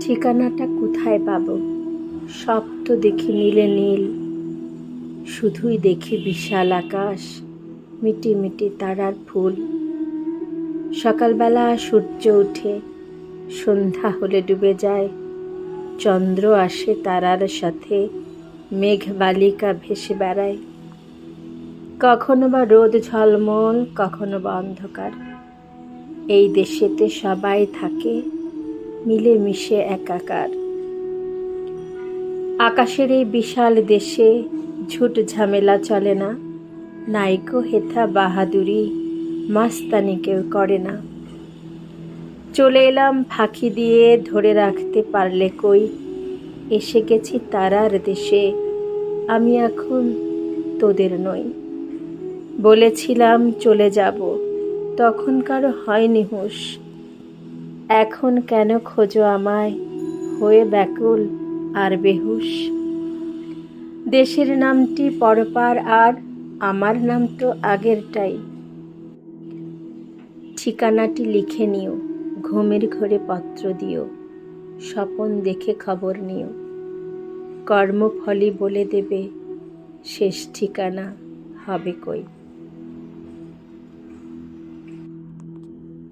ঠিকানাটা কোথায় পাবো? সব তো দেখি নীলে নীল, শুধুই দেখি বিশাল আকাশ, মিটি মিটি তারার ফুল। সকালবেলা সূর্য ওঠে, সন্ধ্যা হলে ডুবে যায়, চন্দ্র আসে তারার সাথে, মেঘ বালিকা ভেসে বেড়ায়। কখনো বা রোদ ঝলমল, কখনো বা অন্ধকার। এই দেশেতে সবাই থাকে মিলে মিশে একাকার। আকাশের এই বিশাল দেশে ঝুট ঝামেলা চলে না, নাইকো হেথা বাহাদুরি, মাস্তানি কেউ করে না। চলে এলাম ফাঁকি দিয়ে, ধরে রাখতে পারলে কই, এসে গেছি তারার দেশে, আমি এখন তোদের নই। বলেছিলাম চলে যাব, তখন কারো হয়নি হুঁশ। এখন কেন খোঁজো আমায়, হয়ে ব্যাকুল আর বেহুশ। দেশের নামটি পরপার আর আমার নাম তো আগেরটাই। ঠিকানাটি লিখে নিও, ঘুমের ঘরে পত্র দিও, স্বপন দেখে খবর নিও। কর্মফলই বলে দেবে শেষ ঠিকানা হবে কই।